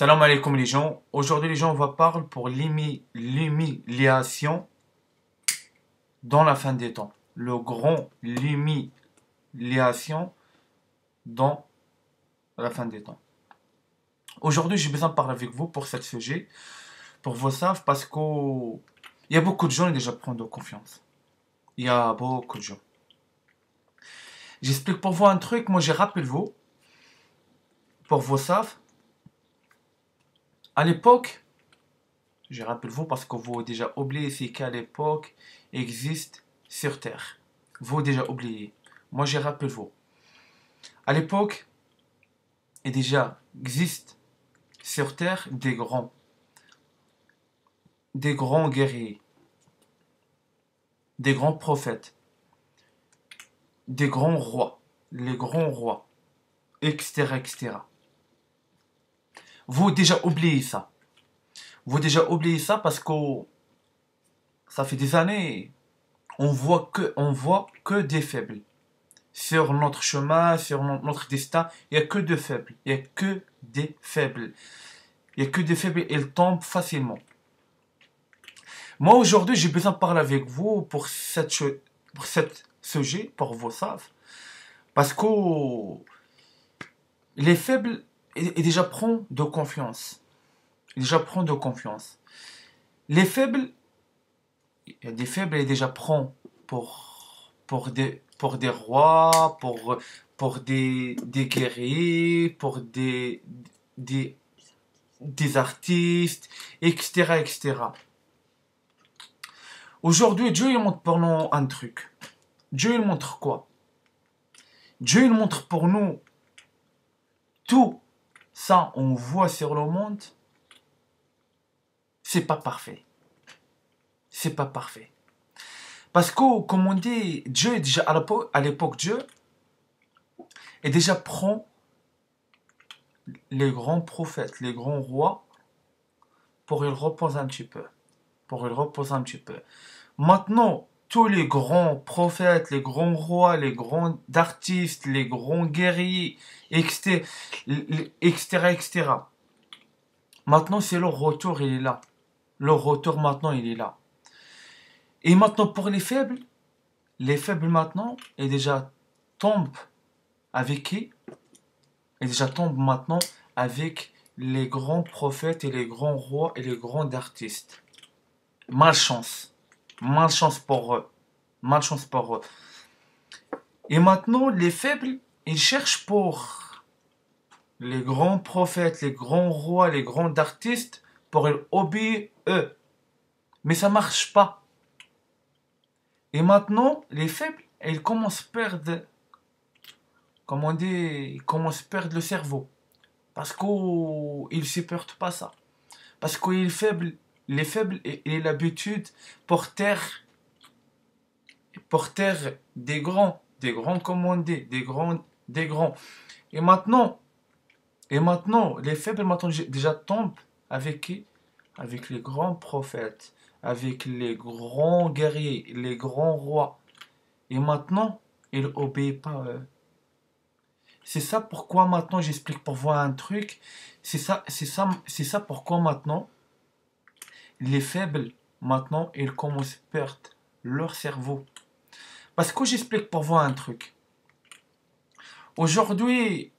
Salam alaikum les gens. Aujourd'hui les gens on va parler pour l'humiliation dans la fin des temps. Le grand l'humiliation dans la fin des temps. Aujourd'hui j'ai besoin de parler avec vous pour ce sujet, pour vous savoir parce qu'il y a beaucoup de gens qui déjà prennent de confiance. Il y a beaucoup de gens. J'explique pour vous un truc, moi j'ai rappelé vous, pour vous savoir. À l'époque, je rappelle vous parce que vous déjà oublié c'est qu'à l'époque existe sur Terre. Vous déjà oublié. Moi je rappelle vous. À l'époque, il déjà existe sur Terre des grands guerriers, des grands prophètes, des grands rois, les grands rois, etc., etc. Vous déjà oublié ça. Vous déjà oublié ça parce que ça fait des années, on voit que des faibles. Sur notre chemin, sur notre destin, il n'y a que des faibles. Il n'y a que des faibles. Il n'y a que des faibles et ils tombent facilement. Moi, aujourd'hui, j'ai besoin de parler avec vous pour cette sujet, pour vous savoir. Parce que les faibles, ils déjà prennent de confiance. Ils déjà prennent de confiance. Les faibles, il y a des faibles, ils déjà prennent pour des rois, pour des guerriers, pour des artistes, etc., etc. Aujourd'hui, Dieu il montre pour nous un truc. Dieu il montre quoi? Dieu il montre pour nous tout ça on voit sur le monde, c'est pas parfait. C'est pas parfait. Parce que, comme on dit, Dieu est déjà à l'époque, Dieu est déjà prend les grands prophètes, les grands rois, pour y reposer un petit peu. Pour y reposer un petit peu. Maintenant, tous les grands prophètes, les grands rois, les grands artistes, les grands guerriers, etc., etc. Maintenant, c'est leur retour, il est là. Leur retour maintenant, il est là. Et maintenant, pour les faibles maintenant, ils déjà tombent avec qui? Ils déjà tombent maintenant avec les grands prophètes et les grands rois et les grands artistes. Malchance. Malchance pour eux. Malchance pour eux. Et maintenant, les faibles, ils cherchent pour les grands prophètes, les grands rois, les grands artistes pour les obéir eux. Mais ça marche pas. Et maintenant, les faibles, ils commencent à perdre, comme on dit, ils commencent à perdre le cerveau. Parce qu'ils ne supportent pas ça. Parce que les faibles, ils ont l'habitude pour taire des grands comme on dit, des grands. Et maintenant, les faibles maintenant déjà tombent avec qui? Avec les grands prophètes, avec les grands guerriers, les grands rois. Et maintenant, ils n'obéissent pas à eux. C'est ça pourquoi maintenant j'explique pour vous un truc. C'est ça pourquoi maintenant les faibles maintenant ils commencent à perdre leur cerveau. Parce que j'explique pour vous un truc. Aujourd'hui,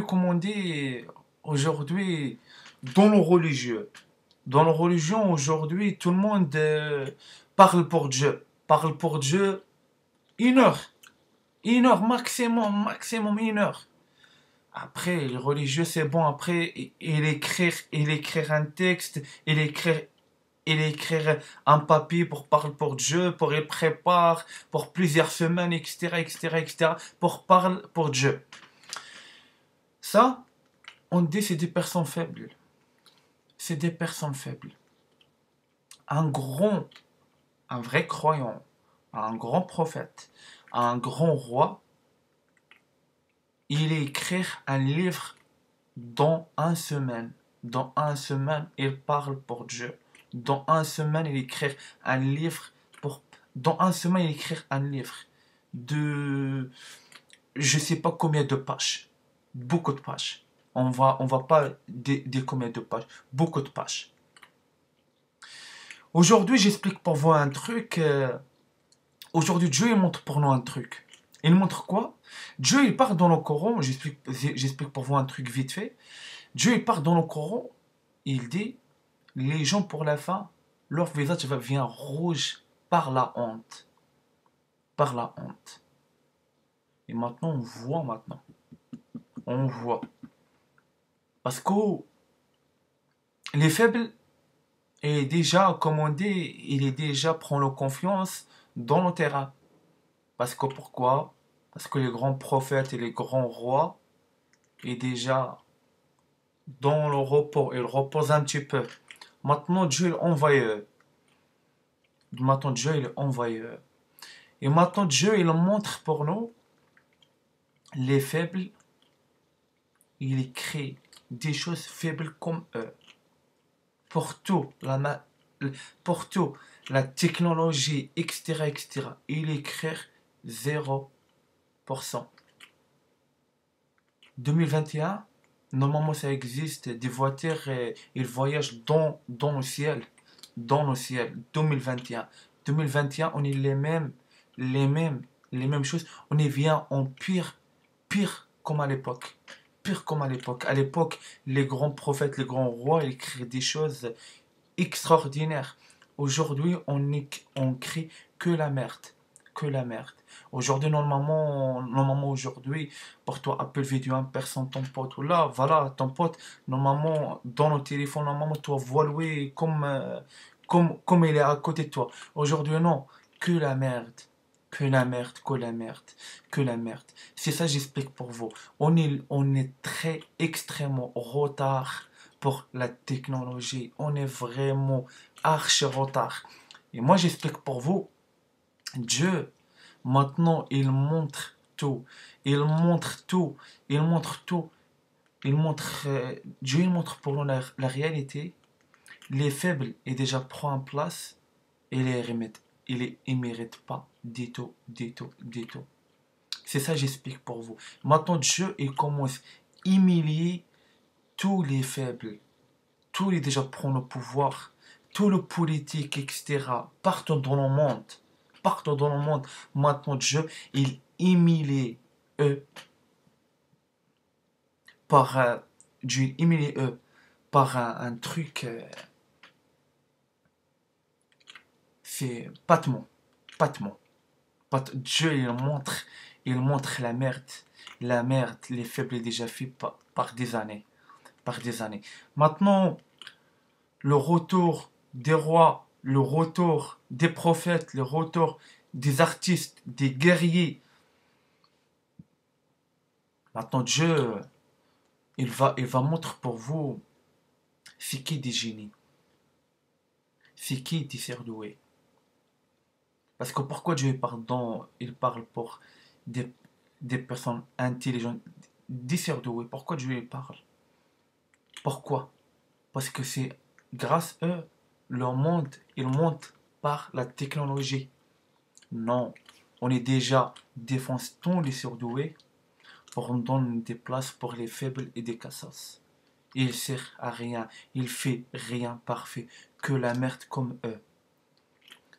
comme on dit, aujourd'hui, dans le religieux, dans la religion, aujourd'hui, tout le monde parle pour Dieu. Parle pour Dieu 1 heure. 1 heure, maximum 1 heure. Après, le religieux, c'est bon. Après, il écrire un texte, il écrire un papier pour parler pour Dieu, pour il prépare pour plusieurs semaines, etc., etc., etc., pour parler pour Dieu. Ça, on dit c'est des personnes faibles. C'est des personnes faibles. Un vrai croyant, un grand prophète, un grand roi, il écrit un livre dans 1 semaine. Dans 1 semaine, il parle pour Dieu. Dans 1 semaine, il écrit un livre Dans 1 semaine, il écrit un livre de... Je sais pas combien de pages. Beaucoup de pages. On va pas des combien de pages, beaucoup de pages. Aujourd'hui, j'explique pour vous un truc. Aujourd'hui, Dieu il montre pour nous un truc. Il montre quoi? Dieu il part dans le Coran. J'explique pour vous un truc vite fait. Dieu il part dans le Coran. Il dit les gens pour la fin, leur visage vient rouge par la honte. Par la honte. Et maintenant, on voit maintenant. On voit. Parce que les faibles, et déjà, comme on dit, il est déjà prend la confiance dans le terrain. Parce que pourquoi? Parce que les grands prophètes et les grands rois est déjà dans le repos. Ils reposent un petit peu. Maintenant, Dieu est envoyé. Maintenant, Dieu est envoyé. Et maintenant, Dieu, il montre pour nous les faibles. Il crée des choses faibles comme eux. Pour tout, pour tout, la technologie, etc., etc., il écrit 0%. 2021, normalement ça existe, des voitures, ils voyagent dans le ciel. Dans le ciel, 2021. 2021, on est les mêmes choses. On est bien en pire comme à l'époque. Pire comme à l'époque. À l'époque, les grands prophètes, les grands rois, ils créent des choses extraordinaires. Aujourd'hui, on crée que la merde. Que la merde. Aujourd'hui, normalement aujourd'hui, pour toi, Apple Video, une personne, ton pote, ou là, voilà, ton pote, normalement, dans le téléphone, normalement, toi, voilà, comme, comme il est à côté de toi. Aujourd'hui, non, que la merde. Que la merde, que la merde, que la merde. C'est ça, j'explique pour vous. On est très, extrêmement retard pour la technologie. On est vraiment archi retard. Et moi, j'explique pour vous, Dieu, maintenant, il montre tout. Il montre tout. Il montre tout. Il montre, Dieu, il montre pour nous la réalité. Les faibles, il déjà prend en place et les remettent. Il ne mérite pas du tout, du tout, du tout. C'est ça, j'explique pour vous. Maintenant, Dieu, il commence à humilier tous les faibles. Tous les déjà prennent le pouvoir. Tout le politique, etc. Partout dans le monde. Partout dans le monde. Maintenant, Dieu, il humilie eux par Dieu humilie eux par un truc. C'est patement. Patement. Dieu, il montre la merde, les faibles est déjà fait par des années. Par des années. Maintenant, le retour des rois, le retour des prophètes, le retour des artistes, des guerriers. Maintenant, Dieu, il va montrer pour vous c'est qui des génies, c'est qui des surdoués. Parce que pourquoi Dieu il parle pour des, des personnes intelligentes, des surdoués. Pourquoi Dieu il parle? Pourquoi? Parce que c'est grâce à eux, le monde, il monte par la technologie. Non, on est déjà défonce tous les surdoués pour nous donner des places pour les faibles et des cassos. Il sert à rien, il fait rien parfait, que la merde comme eux.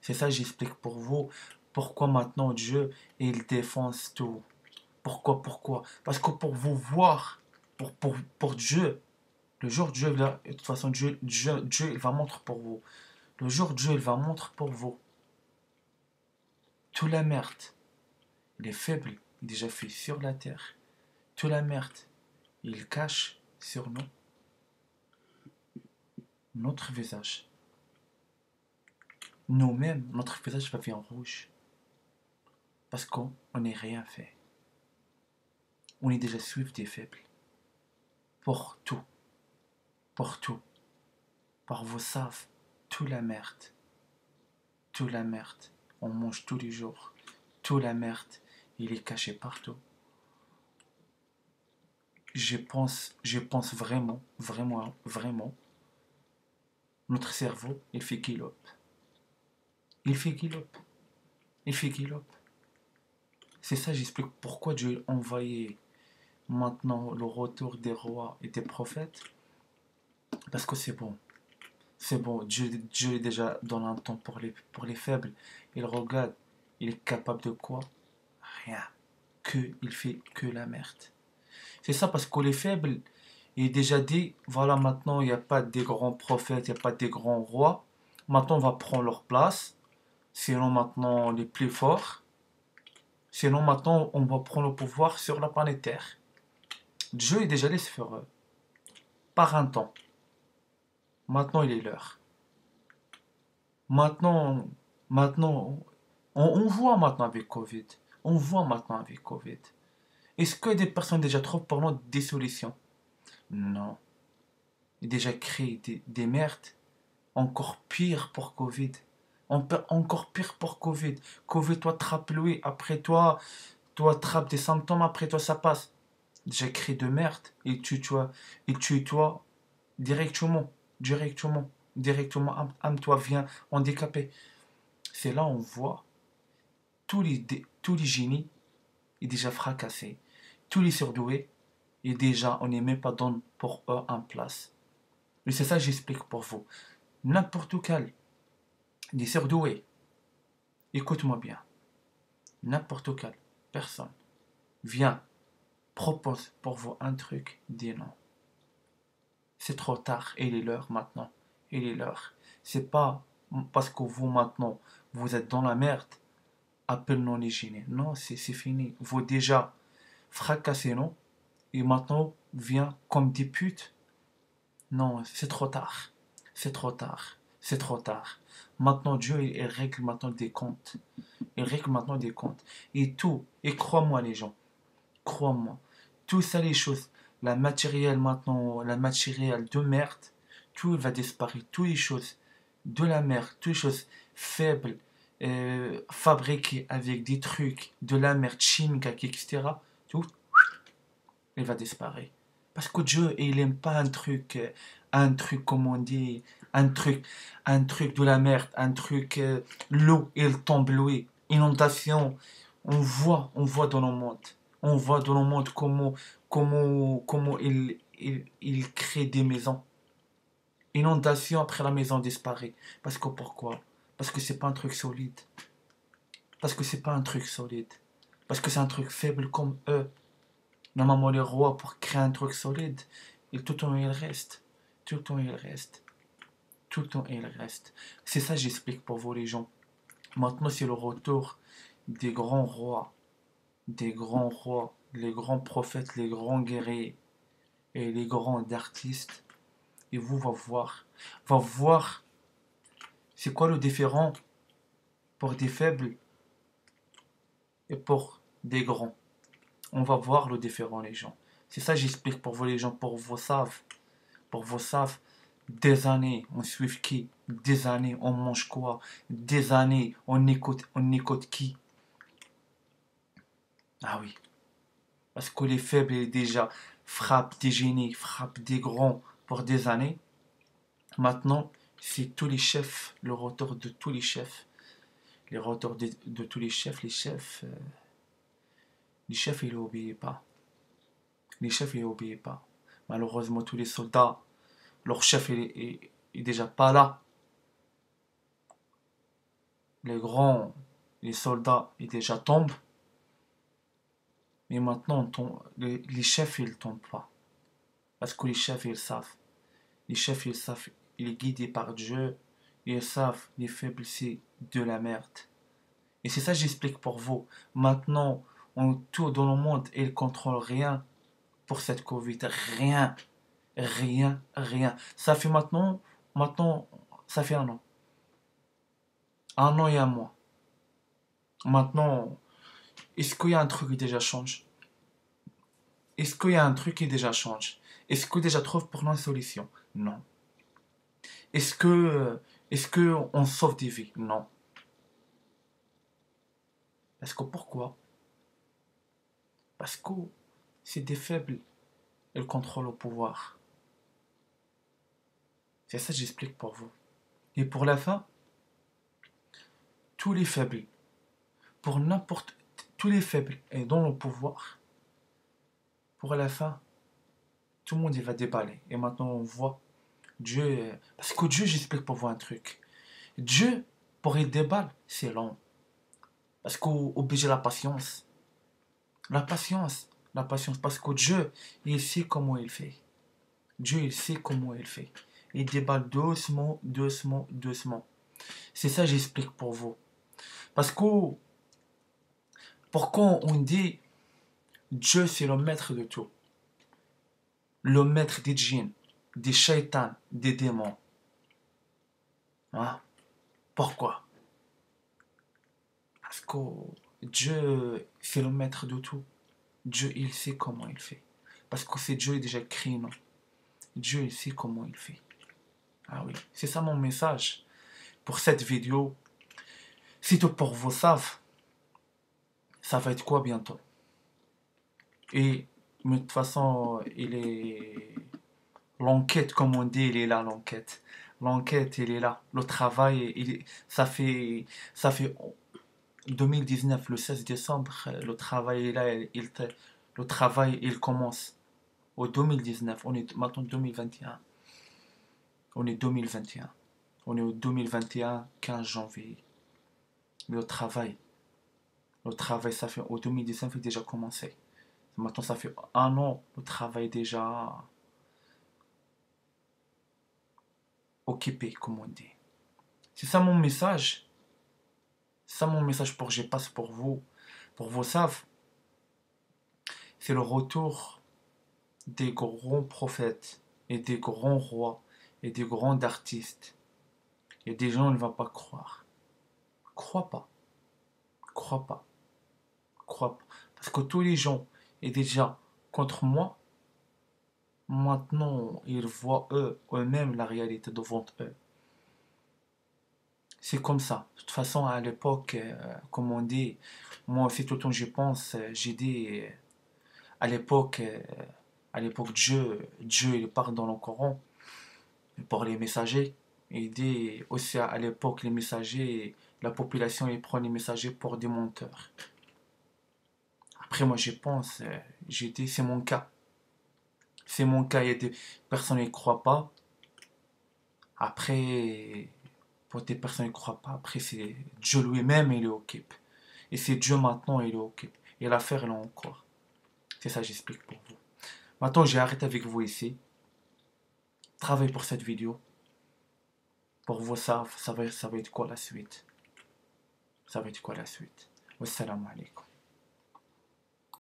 C'est ça j'explique pour vous. Pourquoi maintenant Dieu, il défonce tout. Pourquoi? Parce que pour vous voir, pour Dieu, le jour Dieu, de toute façon, Dieu, il va montrer pour vous. Le jour Dieu, il va montrer pour vous. Toute la merde, les faibles, déjà fait sur la terre. Toute la merde, il cache sur nous notre visage. Nous-mêmes, notre visage va venir rouge. Parce qu'on n'est rien fait. On est déjà suivi des faibles. Pour tout. Pour tout. Par vous savez, toute la merde. Toute la merde. On mange tous les jours. Toute la merde. Il est caché partout. Je pense vraiment, vraiment, vraiment, notre cerveau, il fait guillope. Il fait guillope. Il fait guillope. C'est ça, j'explique pourquoi Dieu a envoyé maintenant le retour des rois et des prophètes, parce que c'est bon. C'est bon, Dieu est déjà dans un temps pour les faibles. Il regarde, il est capable de quoi? Rien. Il fait que la merde. C'est ça parce que les faibles, il est déjà dit, voilà maintenant il n'y a pas des grands prophètes, il n'y a pas des grands rois. Maintenant on va prendre leur place. Sinon maintenant les plus forts. Sinon maintenant on va prendre le pouvoir sur la planète Terre. Dieu est déjà laissé faire par un temps. Maintenant il est l'heure. Maintenant, maintenant, on voit maintenant avec Covid. On voit maintenant avec Covid. Est-ce que des personnes déjà trouvent pour nous des solutions? Non. Ils ont déjà créé des merdes encore pire pour Covid. Encore pire pour Covid. Covid, toi, trappe lui. Après toi, trappe des symptômes. Après toi, ça passe. Déjà créé de merde. Il tue toi directement. Directement. Directement. Toi, viens handicapé. C'est là on voit tous les génies est déjà fracassé. Tous les surdoués et déjà on n'est même pas donné pour eux en place. Et c'est ça que j'explique pour vous. N'importe quel des surdoués, écoute-moi bien, n'importe quelle personne vient, propose pour vous un truc, dis non. C'est trop tard, il est l'heure maintenant. Il est l'heure. C'est pas parce que vous maintenant, vous êtes dans la merde, appelle-nous les génies. Non, c'est fini. Vous déjà fracassez nous et maintenant vient comme des putes. Non, c'est trop tard. C'est trop tard. C'est trop tard. Maintenant, Dieu, il règle maintenant des comptes. Il règle maintenant des comptes. Et tout, et crois-moi les gens, crois-moi, tout ça les choses, la matérielle maintenant, la matérielle de merde, tout va disparaître. Toutes les choses de la merde, toutes les choses faibles, fabriquées avec des trucs de la merde chimique, etc. Tout, il va disparaître. Parce que Dieu, il n'aime pas un truc, comme on dit, un truc, un truc de la merde, un truc, l'eau, il tombe l'eau, inondation. On voit dans le monde. On voit dans le monde comment il crée des maisons. Inondation après la maison disparaît. Parce que pourquoi? Parce que c'est pas un truc solide. Parce que c'est pas un truc solide. Parce que c'est un truc faible comme eux. Normalement, les rois, pour créer un truc solide, tout le temps il reste. Tout le temps il reste. Tout le temps il reste. C'est ça que j'explique pour vous les gens. Maintenant, c'est le retour des grands rois. Des grands rois. Les grands prophètes, les grands guerriers. Et les grands artistes. Et vous va voir. Va voir c'est quoi le différent pour des faibles et pour des grands. On va voir le différent les gens. C'est ça que j'explique pour vous les gens. Pour vous savent. Pour vous savent. Des années, on suit qui? Des années, on mange quoi? Des années, on écoute qui? Ah oui, parce que les faibles déjà frappent des génies, frappent des grands pour des années. Maintenant, c'est tous les chefs, le retour de tous les chefs. Les retours de tous les chefs, ils n'obéissent pas. Les chefs, ils n'obéissent pas. Malheureusement, tous les soldats, leur chef est déjà pas là. Les grands, les soldats, ils déjà tombent. Mais maintenant, les chefs, ils ne tombent pas. Parce que les chefs, ils savent. Les chefs, ils savent. Ils sont guidés par Dieu. Ils savent, les faibles, c'est de la merde. Et c'est ça que j'explique pour vous. Maintenant, tout dans le monde, ils ne contrôlent rien pour cette Covid. Rien. Rien, rien. Ça fait maintenant, ça fait un an. Un an et un mois. Maintenant, est-ce qu'il y a un truc qui déjà change? Est-ce qu'il y a un truc qui déjà change? Est-ce que déjà trouve pour nous une solution? Non. Est-ce que on sauve des vies? Non. Parce que pourquoi? Parce que c'est des faibles. Ils contrôlent le pouvoir. C'est ça que j'explique pour vous. Et pour la fin, tous les faibles, pour n'importe tous les faibles et dans le pouvoir, Pour la fin, tout le monde il va déballer. Et maintenant on voit Dieu. Parce que Dieu, j'explique pour vous un truc. Dieu, pour il déballe, c'est long. Parce qu'on oblige la patience. La patience. La patience. Parce que Dieu, il sait comment il fait. Dieu, il sait comment il fait. Il déballe doucement, doucement, doucement. C'est ça que j'explique pour vous. Parce que pourquoi on dit Dieu c'est le maître de tout. Le maître des djinns, des shaitans, des démons. Hein? Pourquoi? Parce que Dieu c'est le maître de tout. Dieu il sait comment il fait. Parce que c'est Dieu déjà créé, non? Dieu il sait comment il fait. Ah oui, c'est ça mon message pour cette vidéo. Si tout pour vous savent, ça va être quoi bientôt? Et mais de toute façon, il est l'enquête, comme on dit, il est là l'enquête. L'enquête, il est là. Le travail, ça fait 2019, le 16 décembre, le travail est là, le travail, il commence. Au 2019, on est maintenant 2021. On est 2021. On est au 2021, 15 janvier. Le travail, ça fait au 2019, il a déjà commencé. Maintenant, ça fait un an, le travail est déjà occupé, comme on dit. C'est ça mon message. C'est ça mon message pour je passe pour vous. Pour vos saves. C'est le retour des grands prophètes et des grands rois et des grands artistes. Et des gens ne vont pas croire. Crois pas. Crois pas. Crois pas. Parce que tous les gens sont déjà contre moi. Maintenant, ils voient eux-mêmes la réalité devant eux. C'est comme ça. De toute façon, à l'époque, comme on dit, moi aussi tout le temps j'y pense, j'ai dit, à l'époque, Dieu il parle dans le Coran pour les messagers. Il dit aussi à l'époque, les messagers, la population, il prend les messagers pour des menteurs. Après, moi j'y pense, j'ai dit, c'est mon cas. C'est mon cas, il y a des personnes qui ne croient pas. Après, pour des personnes qui ne croient pas, après c'est Dieu lui-même, il est occupé. Et c'est Dieu maintenant, il est occupé. Et l'affaire, elle est en cours. C'est ça, j'explique pour vous. Maintenant, j'ai arrêté avec vous ici. Travaille pour cette vidéo. Pour vous, ça va être quoi la suite? Ça va être quoi la suite? Wassalamu alaikum.